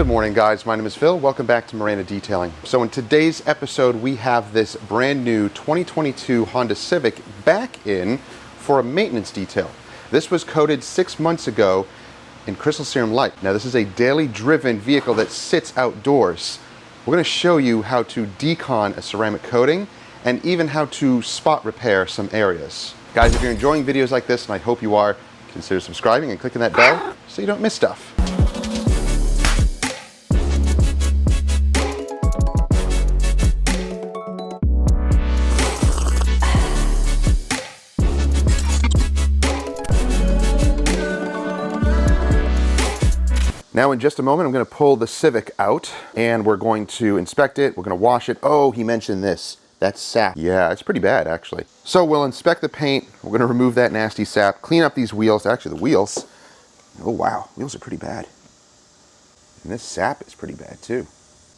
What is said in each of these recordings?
Good morning, guys. My name is Phil. Welcome back to Miranda Detailing. So in today's episode, we have this brand new 2022 Honda Civic back in for a maintenance detail. This was coated 6 months ago in Crystal Serum Light. Now this is a daily driven vehicle that sits outdoors. We're going to show you how to decon a ceramic coating and even how to spot repair some areas. Guys, if you're enjoying videos like this, and I hope you are, consider subscribing and clicking that bell so you don't miss stuff. Now in just a moment, I'm going to pull the Civic out and we're going to inspect it. We're going to wash it. Oh, he mentioned this. That's sap. Yeah, it's pretty bad actually. So we'll inspect the paint. We're going to remove that nasty sap, clean up these wheels. Actually, the wheels, oh wow, wheels are pretty bad. And this sap is pretty bad too.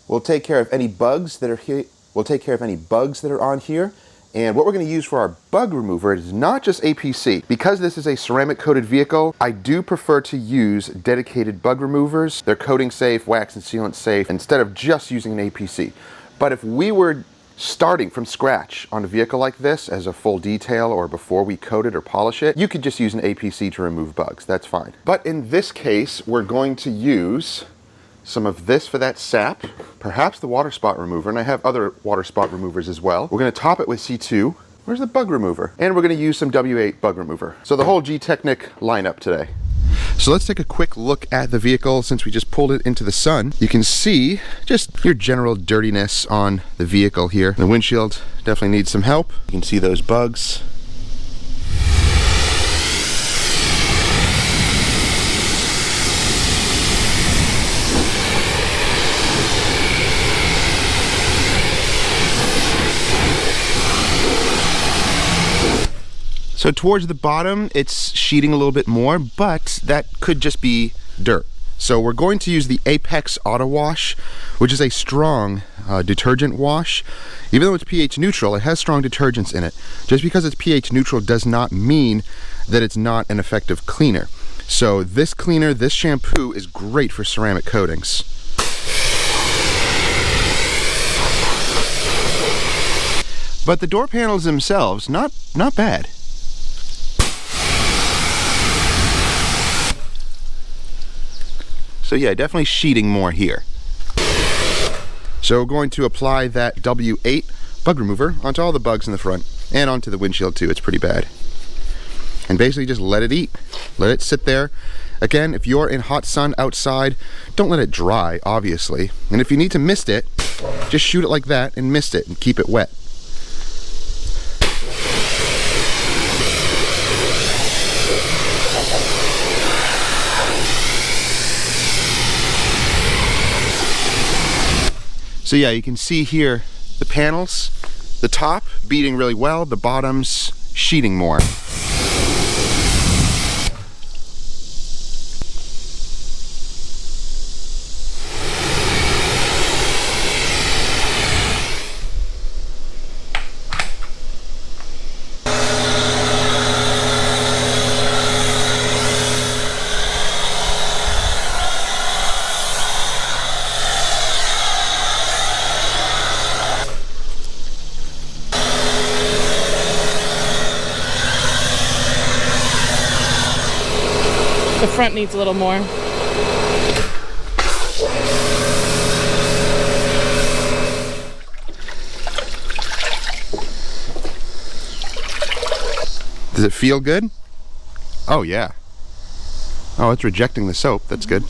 We'll take care of any bugs that are here. We'll take care of any bugs that are on here. And what we're going to use for our bug remover is not just APC. Because this is a ceramic coated vehicle, I do prefer to use dedicated bug removers. They're coating safe, wax and sealant safe, instead of just using an APC. But if we were starting from scratch on a vehicle like this as a full detail or before we coat it or polish it, you could just use an APC to remove bugs. That's fine. But in this case, we're going to use some of this for that sap, perhaps the water spot remover, and I have other water spot removers as well. We're going to top it with C2. Where's the bug remover? And we're going to use some W8 bug remover. So the whole G-Technic lineup today. So let's take a quick look at the vehicle. Since we just pulled it into the sun, you can see just your general dirtiness on the vehicle here. The windshield definitely needs some help. You can see those bugs. So towards the bottom, it's sheeting a little bit more, but that could just be dirt. So we're going to use the Apex Auto Wash, which is a strong detergent wash. Even though it's pH neutral, it has strong detergents in it. Just because it's pH neutral does not mean that it's not an effective cleaner. So this cleaner, this shampoo is great for ceramic coatings. But the door panels themselves, not bad. So yeah, definitely sheeting more here. So we're going to apply that W8 bug remover onto all the bugs in the front and onto the windshield too. It's pretty bad. And basically just let it eat. Let it sit there. Again, if you're in hot sun outside, don't let it dry, obviously. And if you need to mist it, just shoot it like that and mist it and keep it wet. So yeah, you can see here the panels, the top beating really well, the bottoms sheeting more. The front needs a little more. Does it feel good? Oh yeah. Oh, it's rejecting the soap. That's good.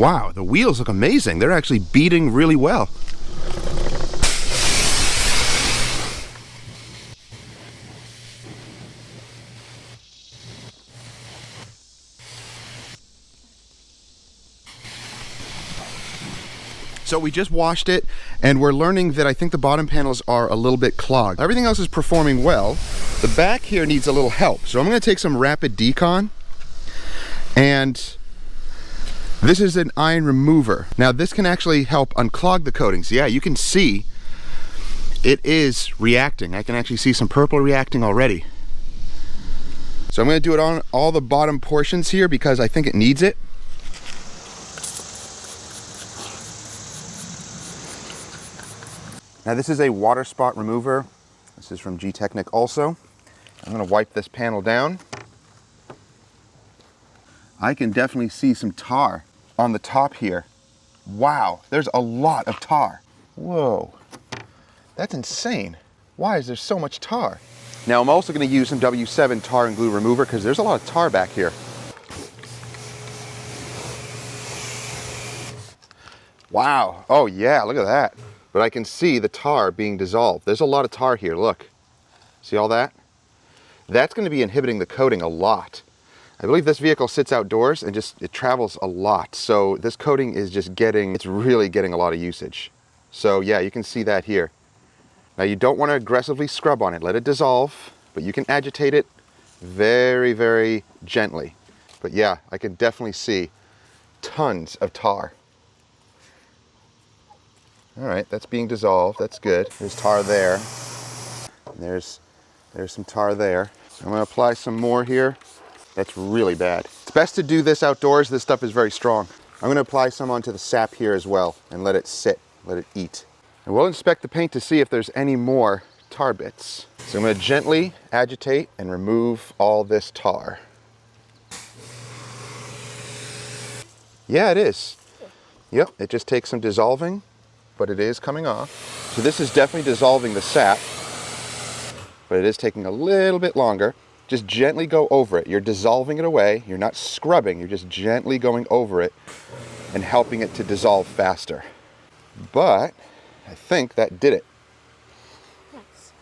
Wow, the wheels look amazing. They're actually beating really well. So we just washed it, and we're learning that I think the bottom panels are a little bit clogged. Everything else is performing well. The back here needs a little help. So I'm gonna take some rapid Decon, and this is an iron remover. Now this can actually help unclog the coatings. Yeah, you can see it is reacting. I can actually see some purple reacting already. So I'm gonna do it on all the bottom portions here because I think it needs it. Now this is a water spot remover. This is from G-Technic also. I'm gonna wipe this panel down. I can definitely see some tar on the top here. Wow, there's a lot of tar. Whoa, that's insane. Why is there so much tar? Now I'm also gonna use some W7 tar and glue remover because there's a lot of tar back here. Wow, oh yeah, look at that. But I can see the tar being dissolved. There's a lot of tar here, look. See all that? That's gonna be inhibiting the coating a lot. I believe this vehicle sits outdoors and it travels a lot. So this coating is just it's really getting a lot of usage. So yeah, you can see that here. Now you don't wanna aggressively scrub on it. Let it dissolve, but you can agitate it very, very gently. But yeah, I can definitely see tons of tar. All right, that's being dissolved, that's good. There's tar there. There's some tar there. I'm gonna apply some more here. That's really bad. It's best to do this outdoors. This stuff is very strong. I'm gonna apply some onto the sap here as well and let it sit, let it eat. And we'll inspect the paint to see if there's any more tar bits. So I'm gonna gently agitate and remove all this tar. Yeah, it is. Yep, it just takes some dissolving, but it is coming off. So this is definitely dissolving the sap, but it is taking a little bit longer. Just gently go over it. You're dissolving it away. You're not scrubbing. You're just gently going over it and helping it to dissolve faster. But I think that did it. Yes.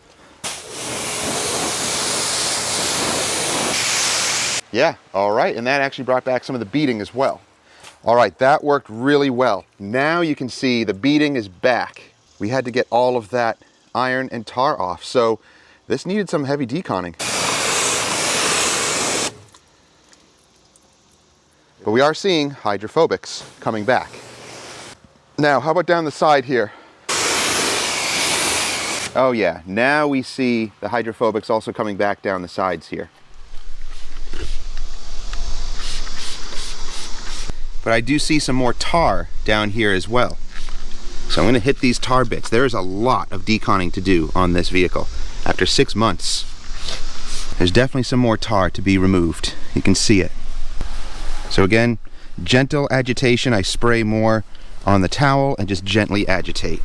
Yeah, all right. And that actually brought back some of the beading as well. All right, that worked really well. Now you can see the beading is back. We had to get all of that iron and tar off. So this needed some heavy deconning. But we are seeing hydrophobics coming back. Now, how about down the side here? Oh yeah, now we see the hydrophobics also coming back down the sides here. But I do see some more tar down here as well. So I'm gonna hit these tar bits. There is a lot of deconning to do on this vehicle. After 6 months, there's definitely some more tar to be removed. You can see it. So again, gentle agitation. I spray more on the towel and just gently agitate.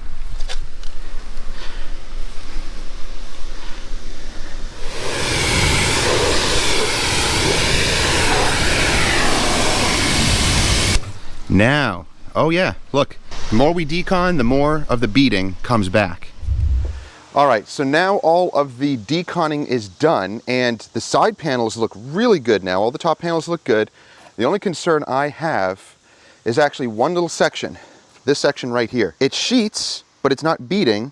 Now, oh yeah, look, the more we decon, the more of the beading comes back. All right, so now all of the deconning is done and the side panels look really good now. All the top panels look good. The only concern I have is actually one little section, this section right here. It sheets, but it's not beading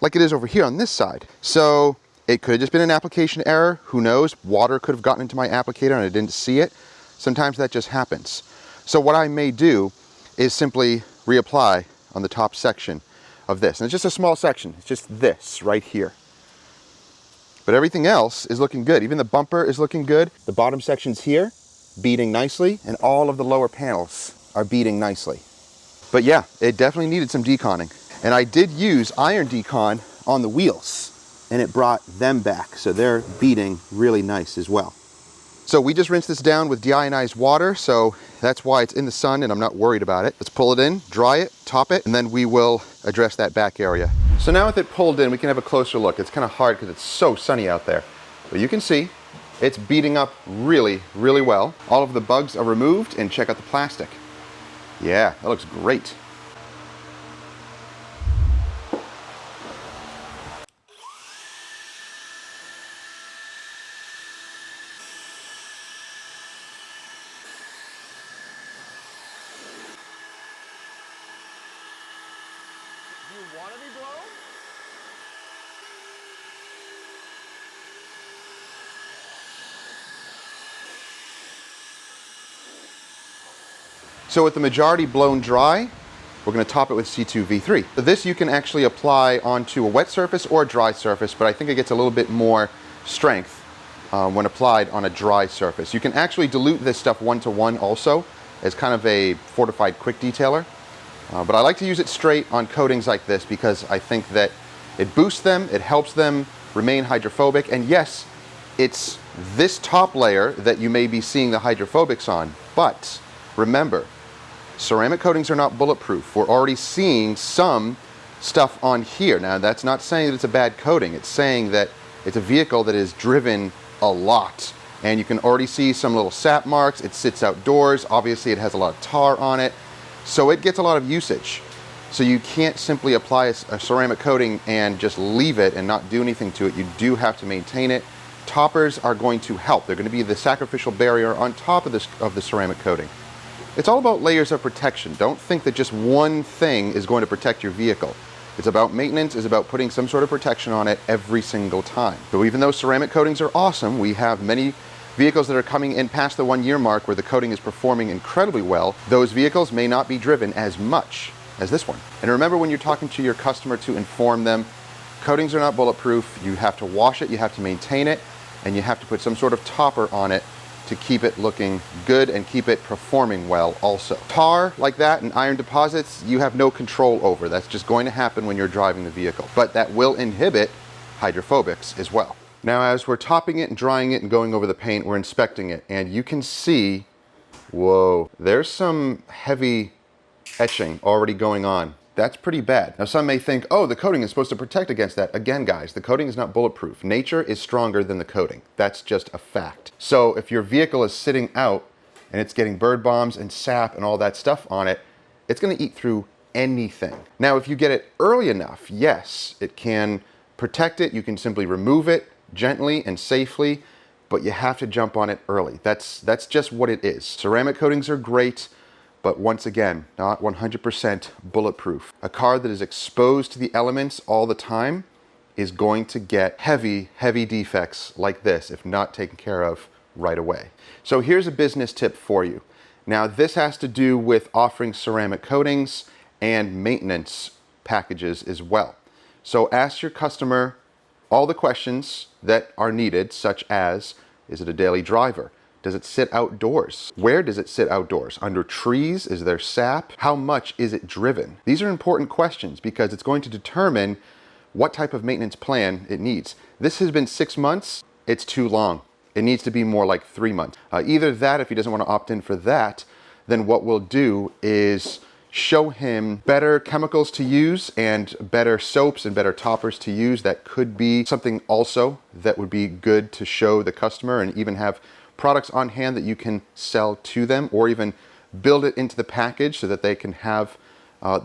like it is over here on this side. So it could have just been an application error. Who knows? Water could have gotten into my applicator and I didn't see it. Sometimes that just happens. So what I may do is simply reapply on the top section of this. And it's just a small section. It's just this right here. But everything else is looking good. Even the bumper is looking good. The bottom section's here, beading nicely, and all of the lower panels are beading nicely. But yeah, it definitely needed some deconning. And I did use iron decon on the wheels, and it brought them back. So they're beading really nice as well. So we just rinsed this down with deionized water, so that's why it's in the sun and I'm not worried about it. Let's pull it in, dry it, top it, and then we will address that back area. So now with it pulled in, we can have a closer look. It's kind of hard because it's so sunny out there. But you can see it's beading up really, really well. All of the bugs are removed, and check out the plastic. Yeah, that looks great. You want to be blown? So with the majority blown dry, we're going to top it with C2V3. So this you can actually apply onto a wet surface or a dry surface, but I think it gets a little bit more strength when applied on a dry surface. You can actually dilute this stuff 1-to-1 also as kind of a fortified quick detailer. But I like to use it straight on coatings like this because I think that it boosts them, it helps them remain hydrophobic, and yes, it's this top layer that you may be seeing the hydrophobics on, but remember, ceramic coatings are not bulletproof. We're already seeing some stuff on here. Now, that's not saying that it's a bad coating. It's saying that it's a vehicle that is driven a lot. And you can already see some little sap marks. It sits outdoors. Obviously, it has a lot of tar on it. So it gets a lot of usage. So you can't simply apply a ceramic coating and just leave it and not do anything to it. You do have to maintain it. Toppers are going to help. They're going to be the sacrificial barrier on top of the ceramic coating. It's all about layers of protection. Don't think that just one thing is going to protect your vehicle. It's about maintenance, it's about putting some sort of protection on it every single time. So even though ceramic coatings are awesome, we have many vehicles that are coming in past the 1 year mark where the coating is performing incredibly well. Those vehicles may not be driven as much as this one. And remember, when you're talking to your customer, to inform them, coatings are not bulletproof. You have to wash it, you have to maintain it, and you have to put some sort of topper on it to keep it looking good and keep it performing well also. Tar like that and iron deposits, you have no control over. That's just going to happen when you're driving the vehicle. But that will inhibit hydrophobics as well. Now, as we're topping it and drying it and going over the paint, we're inspecting it, and you can see, whoa, there's some heavy etching already going on. That's pretty bad. Now, some may think, oh, the coating is supposed to protect against that. Again, guys, the coating is not bulletproof. Nature is stronger than the coating. That's just a fact. So if your vehicle is sitting out and it's getting bird bombs and sap and all that stuff on it, it's going to eat through anything. Now, if you get it early enough, yes, it can protect it. You can simply remove it gently and safely, but you have to jump on it early. That's just what it is. Ceramic coatings are great, but once again, not 100% bulletproof. A car that is exposed to the elements all the time is going to get heavy, heavy defects like this if not taken care of right away. So here's a business tip for you. Now, this has to do with offering ceramic coatings and maintenance packages as well. So ask your customer all the questions that are needed, such as, is it a daily driver? Does it sit outdoors? Where does it sit outdoors? Under trees? Is there sap? How much is it driven? These are important questions because it's going to determine what type of maintenance plan it needs. This has been 6 months. It's too long. It needs to be more like 3 months. Either that, if he doesn't want to opt in for that, then what we'll do is show him better chemicals to use and better soaps and better toppers to use. That could be something also that would be good to show the customer, and even have products on hand that you can sell to them, or even build it into the package so that they can have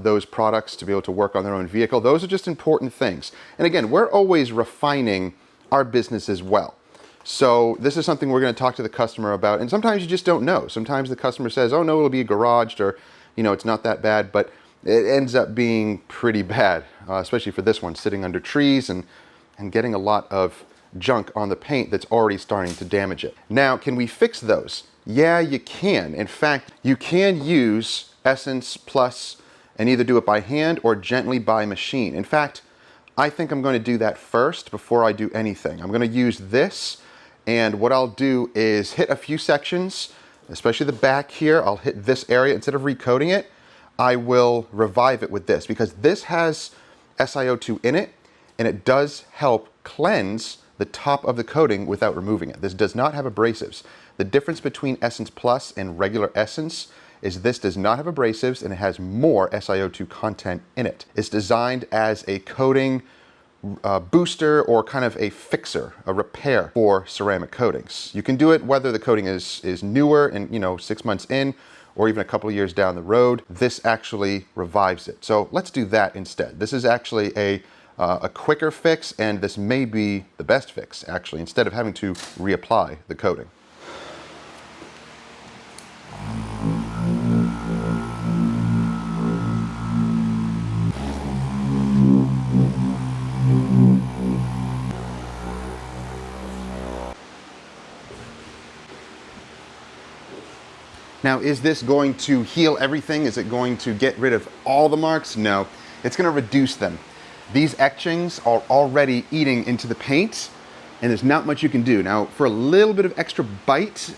those products to be able to work on their own vehicle. Those are just important things. And again, we're always refining our business as well. So this is something we're going to talk to the customer about. And sometimes you just don't know. Sometimes the customer says, oh no, it'll be garaged, or it's not that bad, but it ends up being pretty bad, especially for this one, sitting under trees and getting a lot of junk on the paint that's already starting to damage it. Now, can we fix those? Yeah, you can. In fact, you can use Essence Plus and either do it by hand or gently by machine. In fact, I think I'm going to do that first before I do anything. I'm going to use this, and what I'll do is hit a few sections, especially the back here. I'll hit this area. Instead of recoating it, I will revive it with this, because this has SiO2 in it, and it does help cleanse the top of the coating without removing it. This does not have abrasives. The difference between Essence Plus and regular Essence is this does not have abrasives, and it has more SiO2 content in it. It's designed as a coating booster, or kind of a fixer, a repair for ceramic coatings. You can do it whether the coating is newer and 6 months in, or even a couple of years down the road, this actually revives it. So let's do that instead. This is actually a quicker fix, and this may be the best fix, actually, instead of having to reapply the coating. Now, is this going to heal everything? Is it going to get rid of all the marks? No, it's going to reduce them. These etchings are already eating into the paint, and there's not much you can do. Now, for a little bit of extra bite,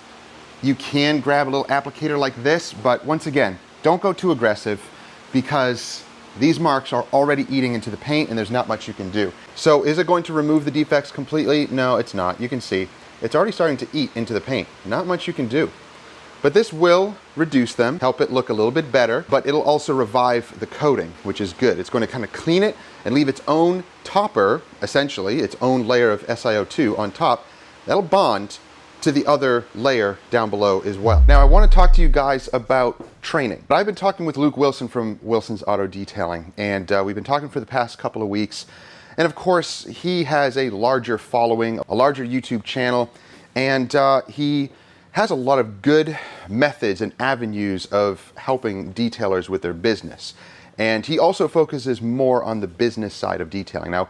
you can grab a little applicator like this, but once again, don't go too aggressive because these marks are already eating into the paint and there's not much you can do. So is it going to remove the defects completely? No, it's not. You can see it's already starting to eat into the paint. Not much you can do. But this will reduce them, help it look a little bit better, but it'll also revive the coating, which is good. It's going to kind of clean it and leave its own topper, essentially, its own layer of SiO2 on top. That'll bond to the other layer down below as well. Now, I want to talk to you guys about training. I've been talking with Luke Wilson from Wilson's Auto Detailing, and we've been talking for the past couple of weeks. And of course, he has a larger following, a larger YouTube channel, and he has a lot of good methods and avenues of helping detailers with their business. And he also focuses more on the business side of detailing. Now,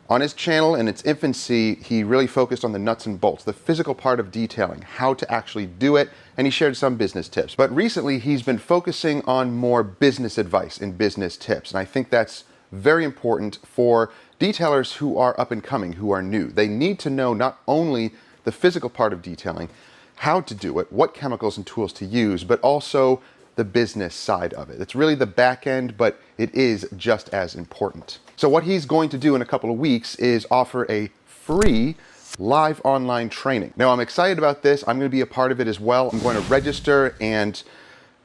on his channel in its infancy, he really focused on the nuts and bolts, the physical part of detailing, how to actually do it, and he shared some business tips. But recently, he's been focusing on more business advice and business tips. And I think that's very important for detailers who are up and coming, who are new. They need to know not only the physical part of detailing, how to do it, what chemicals and tools to use, but also the business side of it. It's really the back end, but it is just as important. So what he's going to do in a couple of weeks is offer a free live online training. Now, I'm excited about this. I'm going to be a part of it as well. I'm going to register and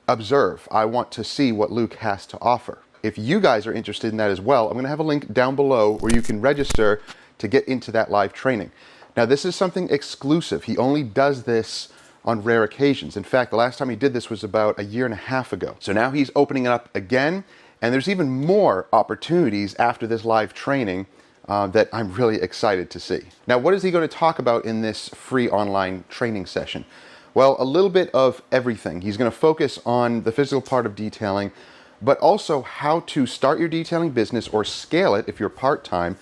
observe. I want to see what Luke has to offer. If you guys are interested in that as well, I'm going to have a link down below where you can register to get into that live training. Now, this is something exclusive. He only does this on rare occasions. In fact, the last time he did this was about a year and a half ago. So now he's opening it up again, and there's even more opportunities after this live training that I'm really excited to see. Now, what is he going to talk about in this free online training session? Well, a little bit of everything. He's going to focus on the physical part of detailing, but also how to start your detailing business or scale it if you're part-time,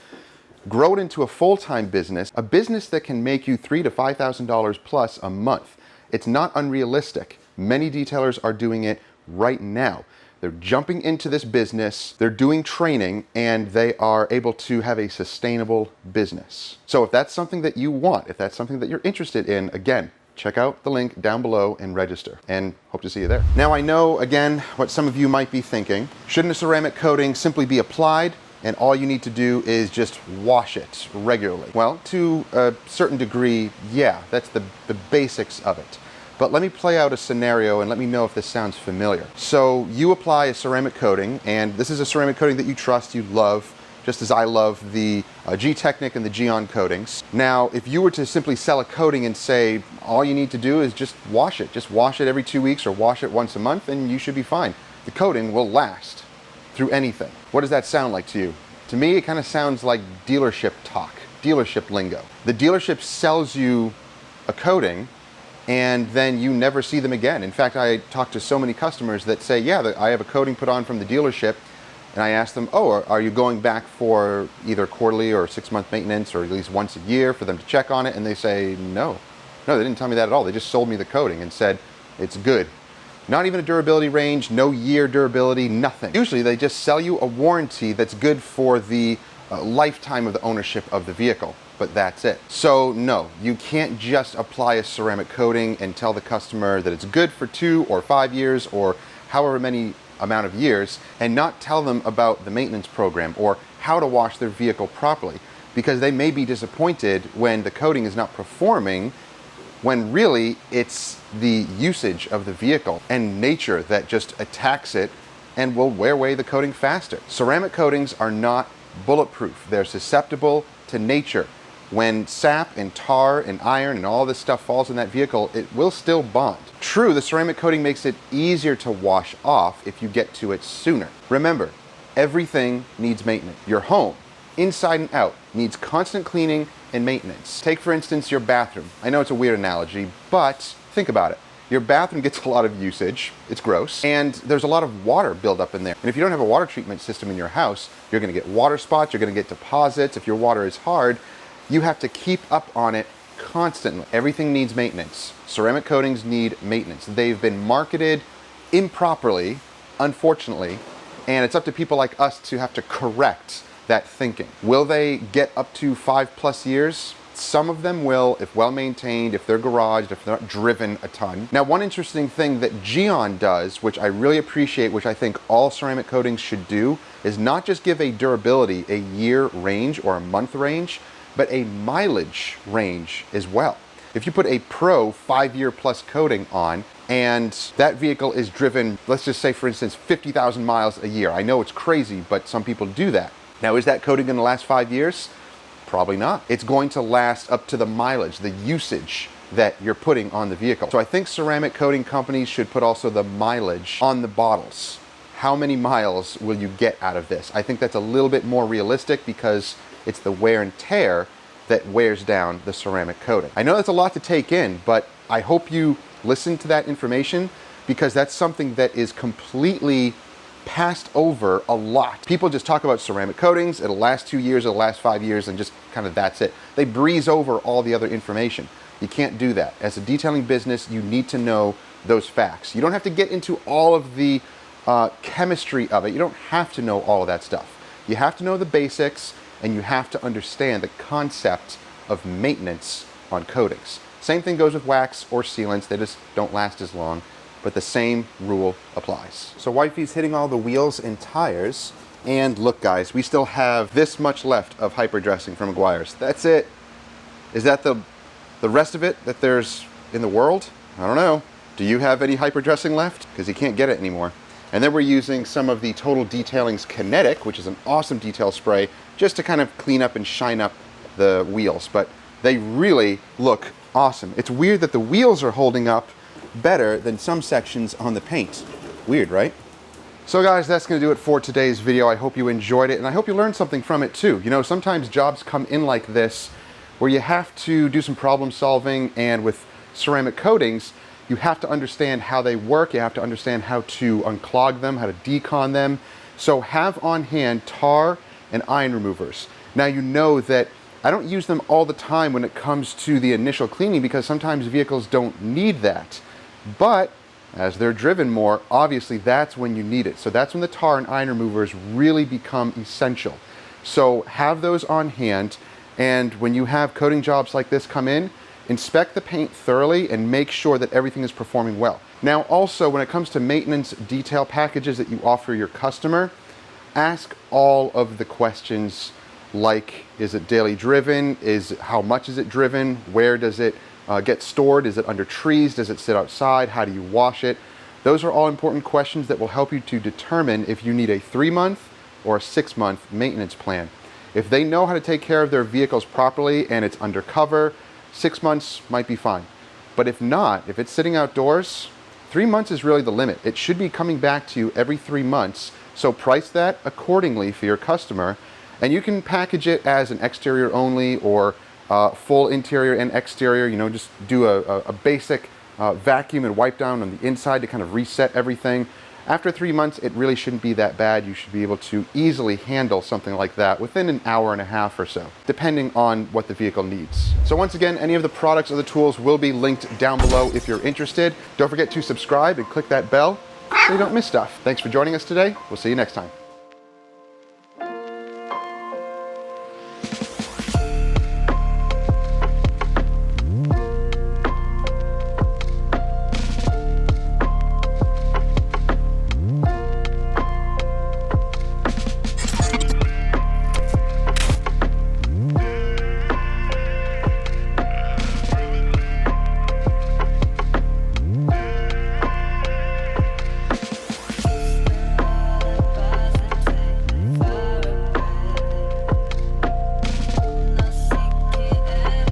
grow it into a full-time business, a business that can make you $3,000 to $5,000 plus a month. It's not unrealistic. Many detailers are doing it right now. They're jumping into this business, they're doing training, and they are able to have a sustainable business. So if that's something that you want, if that's something that you're interested in, again, check out the link down below and register, and hope to see you there. Now, I know, again, what some of you might be thinking. Shouldn't a ceramic coating simply be applied and all you need to do is just wash it regularly? Well, to a certain degree, yeah, that's the basics of it. But let me play out a scenario and let me know if this sounds familiar. So you apply a ceramic coating, and this is a ceramic coating that you trust, you love, just as I love the G-Technic and the Decon coatings. Now, if you were to simply sell a coating and say, all you need to do is just wash it every 2 weeks or wash it once a month, and you should be fine. The coating will last through anything. What does that sound like to you? To me, it kind of sounds like dealership talk, dealership lingo. The dealership sells you a coating, and then you never see them again. In fact, I talk to so many customers that say, yeah, I have a coating put on from the dealership, and I ask them, oh, are you going back for either quarterly or 6-month maintenance, or at least once a year for them to check on it? And they say, no, they didn't tell me that at all. They just sold me the coating and said, it's good. Not even a durability range, no year durability, nothing. Usually they just sell you a warranty that's good for the lifetime of the ownership of the vehicle, but that's it. So no, you can't just apply a ceramic coating and tell the customer that it's good for 2 or 5 years or however many amount of years and not tell them about the maintenance program or how to wash their vehicle properly, because they may be disappointed when the coating is not performing, when really it's the usage of the vehicle and nature that just attacks it and will wear away the coating faster. Ceramic coatings are not bulletproof. They're susceptible to nature. when sap and tar and iron and all this stuff falls in that vehicle, it will still bond. True, the ceramic coating makes it easier to wash off if you get to it sooner. Remember, everything needs maintenance. Your home, inside and out, needs constant cleaning and maintenance. Take, for instance, your bathroom. I know it's a weird analogy, but think about it. Your bathroom gets a lot of usage, it's gross, and there's a lot of water buildup in there. And if you don't have a water treatment system in your house, you're gonna get water spots, you're gonna get deposits. If your water is hard, you have to keep up on it constantly. Everything needs maintenance. Ceramic coatings need maintenance. They've been marketed improperly, unfortunately, and it's up to people like us to have to correct that thinking. Will they get up to 5+ years? Some of them will, if well maintained, if they're garaged, if they're not driven a ton. Now, one interesting thing that Decon does, which I really appreciate, which I think all ceramic coatings should do, is not just give a durability, a year range or a month range, but a mileage range as well. If you put a pro 5-year plus coating on, and that vehicle is driven, let's just say for instance, 50,000 miles a year. I know it's crazy, but some people do that. Now, is that coating gonna last 5 years? Probably not. It's going to last up to the mileage, the usage that you're putting on the vehicle. So I think ceramic coating companies should put also the mileage on the bottles. How many miles will you get out of this? I think that's a little bit more realistic because it's the wear and tear that wears down the ceramic coating. I know that's a lot to take in, but I hope you listen to that information because that's something that is completely passed over a lot. People just talk about ceramic coatings, it'll last 2 years, it'll last 5 years, and just kind of that's it. They breeze over all the other information. You can't do that. As a detailing business, you need to know those facts. You don't have to get into all of the chemistry of it. You don't have to know all of that stuff. You have to know the basics, and you have to understand the concept of maintenance on coatings. Same thing goes with wax or sealants. They just don't last as long, but the same rule applies. So wifey's hitting all the wheels and tires, and look guys, we still have this much left of hyperdressing from Meguiar's. That's it. Is that the rest of it that there's in the world? I don't know. Do you have any hyperdressing left? Because you can't get it anymore. And then we're using some of the Total Detailing's Kinetic, which is an awesome detail spray, just to kind of clean up and shine up the wheels. But they really look awesome. It's weird that the wheels are holding up better than some sections on the paint. Weird, right? So guys, that's gonna do it for today's video. I hope you enjoyed it, and I hope you learned something from it too. You know, sometimes jobs come in like this, where you have to do some problem solving, and with ceramic coatings, you have to understand how they work, you have to understand how to unclog them, how to decon them. So have on hand tar and iron removers. Now you know that I don't use them all the time when it comes to the initial cleaning because sometimes vehicles don't need that. But as they're driven more, obviously that's when you need it. So that's when the tar and iron removers really become essential. So have those on hand, and when you have coating jobs like this come in, inspect the paint thoroughly and make sure that everything is performing well. Now also, when it comes to maintenance detail packages that you offer your customer, ask all of the questions like, is it daily driven? How much is it driven? Where does it get stored? Is it under trees? Does it sit outside? How do you wash it? Those are all important questions that will help you to determine if you need a 3-month or a 6-month maintenance plan. If they know how to take care of their vehicles properly and it's undercover, 6 months might be fine. But if not, if it's sitting outdoors, 3 months is really the limit. It should be coming back to you every 3 months. So price that accordingly for your customer, and you can package it as an exterior only or full interior and exterior. You know, just do a basic vacuum and wipe down on the inside to kind of reset everything. After 3 months, it really shouldn't be that bad. You should be able to easily handle something like that within an hour and a half or so, depending on what the vehicle needs. So once again, any of the products or the tools will be linked down below if you're interested. Don't forget to subscribe and click that bell so you don't miss stuff. Thanks for joining us today. We'll see you next time.